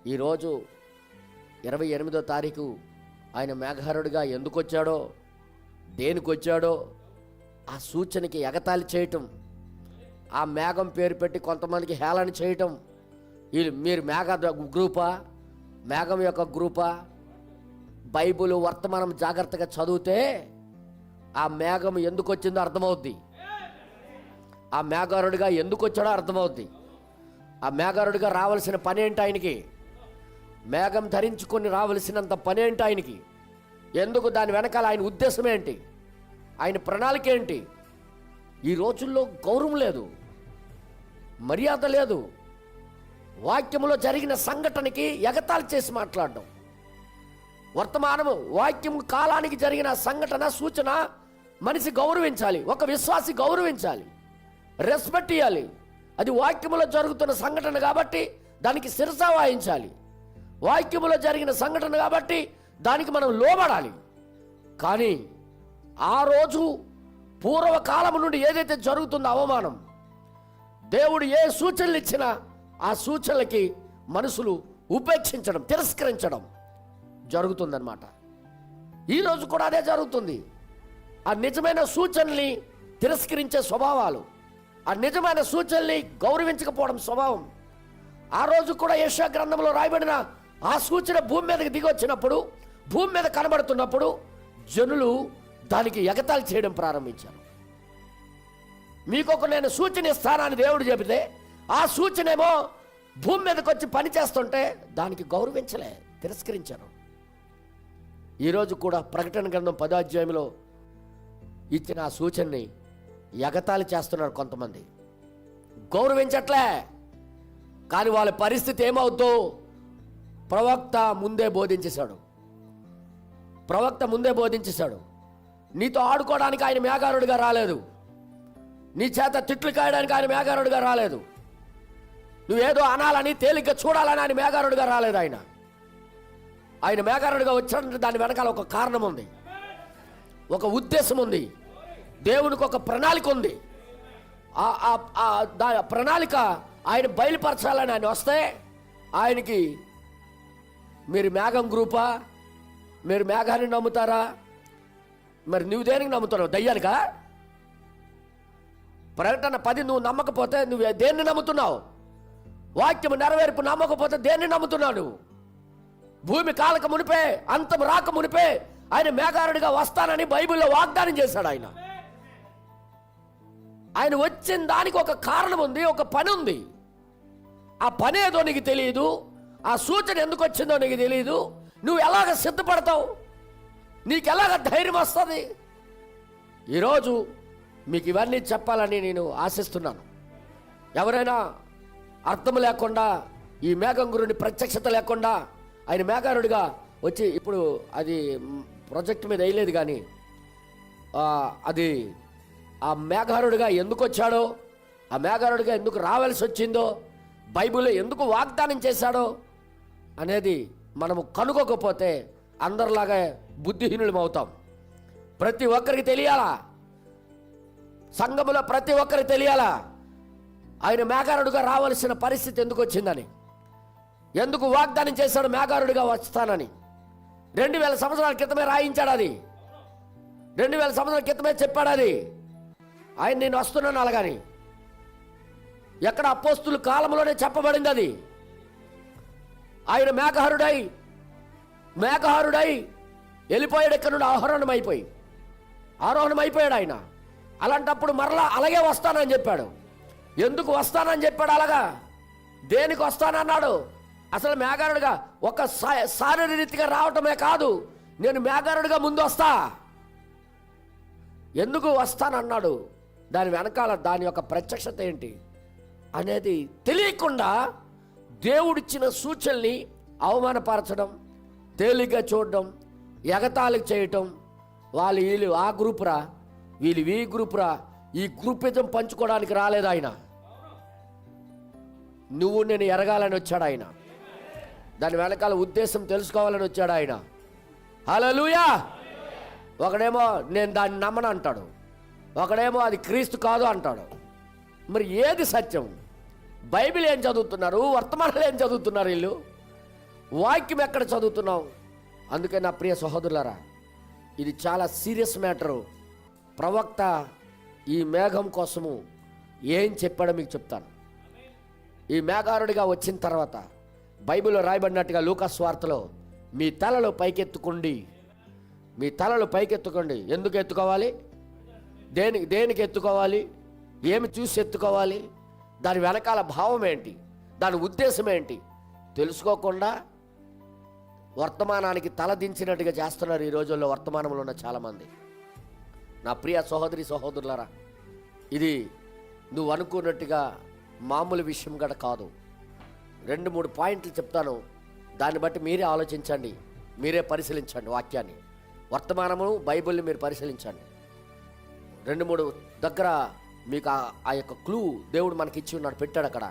ఈరోజు 28వ తారీఖు ఆయన మేఘారుడిగా ఎందుకు వచ్చాడో, దేనికి వచ్చాడో ఆ సూచనకి ఎగతాళి చేయటం, ఆ మేఘం పేరు పెట్టి కొంతమందికి హేళన చేయటం. మీరు మేఘ గ్రూపా, మేఘం యొక్క గ్రూపా? బైబిల్ వర్తమానం జాగ్రత్తగా చదివితే ఆ మేఘం ఎందుకు వచ్చిందో అర్థమవుద్ది. ఆ మేఘారుడిగా ఎందుకు వచ్చాడో అర్థమవుద్ది. ఆ మేఘారుడిగా రావాల్సిన పని ఏంటి ఆయనకి? మేఘం ధరించుకొని రావలసినంత పని ఏంటి ఆయనకి? ఎందుకు? దాని వెనకాల ఆయన ఉద్దేశం ఏంటి? ఆయన ప్రణాళిక ఏంటి? ఈ రోజుల్లో గౌరవం లేదు, మర్యాద లేదు. వాక్యములో జరిగిన సంఘటనకి ఎగతాళి చేసి మాట్లాడడం. వర్తమానము వాక్యం కాలానికి జరిగిన సంఘటన, సూచన మనిషి గౌరవించాలి, ఒక విశ్వాసి గౌరవించాలి, రెస్పెక్ట్ ఇవ్వాలి. అది వాక్యములో జరుగుతున్న సంఘటన కాబట్టి దానికి శిరస వాయించాలి. వాక్యములో జరిగిన సంఘటన కాబట్టి దానికి మనం లోబడాలి. కానీ ఆ రోజు పూర్వకాలం నుండి ఏదైతే జరుగుతుందో అవమానం, దేవుడు ఏ సూచనలు ఇచ్చినా ఆ సూచనలకి మనుషులు ఉపేక్షించడం, తిరస్కరించడం జరుగుతుందన్నమాట. ఈరోజు కూడా అదే జరుగుతుంది. ఆ నిజమైన సూచనల్ని తిరస్కరించే స్వభావాలు, ఆ నిజమైన సూచనల్ని గౌరవించకపోవడం స్వభావం. ఆ రోజు కూడా యెషయా గ్రంథంలో రాయబడిన ఆ సూచన భూమి మీదకి దిగి వచ్చినప్పుడు, భూమి మీద కనబడుతున్నప్పుడు జనులు దానికి ఎగతాళి చేయడం ప్రారంభించారు. మీకొక నేను సూచన ఇస్తానని దేవుడు చెబితే ఆ సూచనేమో భూమి మీదకి వచ్చి పని చేస్తుంటే దానికి గౌరవించలే, తిరస్కరించారు. ఈరోజు కూడా ప్రకటన గ్రంథం 10వ అధ్యాయంలో ఇచ్చిన ఆ సూచనని ఎగతాళి చేస్తున్నారు కొంతమంది, గౌరవించట్లే. కానీ వాళ్ళ పరిస్థితి ఏమవుద్దో ప్రవక్త ముందే బోధించేశాడు. ప్రవక్త ముందే బోధించేశాడు. నీతో ఆడుకోవడానికి ఆయన మేఘారుడిగా రాలేదు, నీ చేత తిట్లు కాయడానికి ఆయన మేఘారుడిగా రాలేదు, నువ్వేదో అనాలని తేలిగ్గా చూడాలని ఆయన మేఘారుడిగా రాలేదు. ఆయన మేఘారుడిగా వచ్చాడంటే దాని వెనకాల ఒక కారణం ఉంది, ఒక ఉద్దేశం ఉంది, దేవునికి ఒక ప్రణాళిక ఉంది. ప్రణాళిక ఆయన బయలుపరచాలని ఆయన వస్తే ఆయనకి మీరు మేఘం గ్రూపా, మీరు మేఘాన్ని నమ్ముతారా? మరి నువ్వు దేనికి నమ్ముతున్నావు? దయ్యానికా? ప్రకటన 10 నువ్వు నమ్మకపోతే నువ్వు దేన్ని నమ్ముతున్నావు? వాక్యము నెరవేర్పు నమ్మకపోతే దేన్ని నమ్ముతున్నావు నువ్వు? భూమి కాలక మునిపే, అంతం రాక మునిపే ఆయన మేఘారుడిగా వస్తానని బైబిల్లో వాగ్దానం చేశాడు. ఆయన వచ్చిన దానికి ఒక కారణం ఉంది, ఒక పని ఉంది. ఆ పని ఏదో నీకు తెలియదు, ఆ సూచన ఎందుకు వచ్చిందో నీకు తెలియదు. నువ్వు ఎలాగ సిద్ధపడతావు? నీకు ఎలాగ ధైర్యం వస్తుంది? ఈరోజు మీకు ఇవన్నీ చెప్పాలని నేను ఆశిస్తున్నాను. ఎవరైనా అర్థం లేకుండా, ఈ మేఘం గురుని ప్రత్యక్షత లేకుండా ఆయన మేఘారుడిగా వచ్చి, ఇప్పుడు అది ప్రాజెక్ట్ మీద వేయలేదు కానీ అది ఆ మేఘారుడిగా ఎందుకు వచ్చాడో, ఆ మేఘారుడిగా ఎందుకు రావాల్సి వచ్చిందో, బైబిల్లో ఎందుకు వాగ్దానం చేశాడో అనేది మనము కనుక్కోకపోతే అందరిలాగా బుద్ధిహీనులం అవుతాం. ప్రతి ఒక్కరికి తెలియాలా, సంఘములో ప్రతి ఒక్కరికి తెలియాలా ఆయన మేఘారుడిగా రావాల్సిన పరిస్థితి ఎందుకు వచ్చిందని, ఎందుకు వాగ్దానం చేశాడు మేఘారుడిగా వస్తానని. 2000 సంవత్సరాల క్రితమే రాయించాడు అది, 2000 సంవత్సరాల క్రితమే చెప్పాడు అది. ఆయన నేను వస్తున్నాను అలాగని ఎక్కడ అపోస్తుల కాలంలోనే చెప్పబడింది అది. ఆయన మేఘారుడై వెళ్ళిపోయాడు, ఇక్కడ నుండి ఆరోహణం అయిపోయాడు ఆయన. అలాంటప్పుడు మరలా అలాగే వస్తానని చెప్పాడు. ఎందుకు వస్తానని చెప్పాడు? అలాగా దేనికి వస్తానన్నాడు? అసలు మేఘారుడిగా ఒక శారీరరీతిగా రావటమే కాదు, నేను మేఘారుడిగా ముందు వస్తా. ఎందుకు వస్తానన్నాడు? దాని వెనకాల దాని యొక్క ప్రత్యక్షత ఏంటి అనేది తెలియకుండా దేవుడిచ్చిన సూచనల్ని అవమానపరచడం, తేలిగ్గా చూడడం, ఎగతాళి చేయటం. వీళ్ళు ఆ గ్రూపురా, వీళ్ళు ఈ గ్రూపురా, ఈ గ్రూపిజం పంచుకోవడానికి రాలేదు ఆయన. నువ్వు నేను ఎరగాలని వచ్చాడు ఆయన. దాని వెనకాల ఉద్దేశం తెలుసుకోవాలని వచ్చాడు ఆయన. హల్లెలూయా. ఒకడేమో నేను దాన్ని నమ్మను అంటాడు, ఒకడేమో అది క్రీస్తు కాదు అంటాడు. మరి ఏది సత్యం? బైబిల్ ఏం చదువుతున్నారు, వర్తమానాలు ఏం చదువుతున్నారు వీళ్ళు? వాక్యం ఎక్కడ చదువుతున్నావు? అందుకే నా ప్రియ సహోదరులారా, ఇది చాలా సీరియస్ మ్యాటరు. ప్రవక్త ఈ మేఘం కోసము ఏం చెప్పాడో మీకు చెప్తాను. ఈ మేఘారుడిగా వచ్చిన తర్వాత బైబిల్లో రాయబడినట్టుగా లూకాసు వార్తలో మీ తలలు పైకెత్తుకోండి, మీ తలలు పైకెత్తుకోండి. ఎందుకు ఎత్తుకోవాలి? దేనికి ఎత్తుకోవాలి? ఏమి చూసి ఎత్తుకోవాలి? దాని వెనకాల భావం ఏంటి, దాని ఉద్దేశం ఏంటి తెలుసుకోకుండా వర్తమానానికి తల దించినట్టుగా చేస్తున్నారు ఈ రోజుల్లో వర్తమానంలో ఉన్న చాలామంది. నా ప్రియ సహోదరి సహోదరులారా, ఇది నువ్వు అనుకున్నట్టుగా మామూలు విషయం కూడా కాదు. 2-3 పాయింట్లు చెప్తాను, దాన్ని బట్టి మీరే ఆలోచించండి, మీరే పరిశీలించండి. వాక్యాన్ని, వర్తమానము, బైబిల్ని మీరు పరిశీలించండి. 2-3 దగ్గర మీకు ఆ యొక్క క్లూ దేవుడు మనకి ఇచ్చి ఉన్నాడు, పెట్టాడు అక్కడ.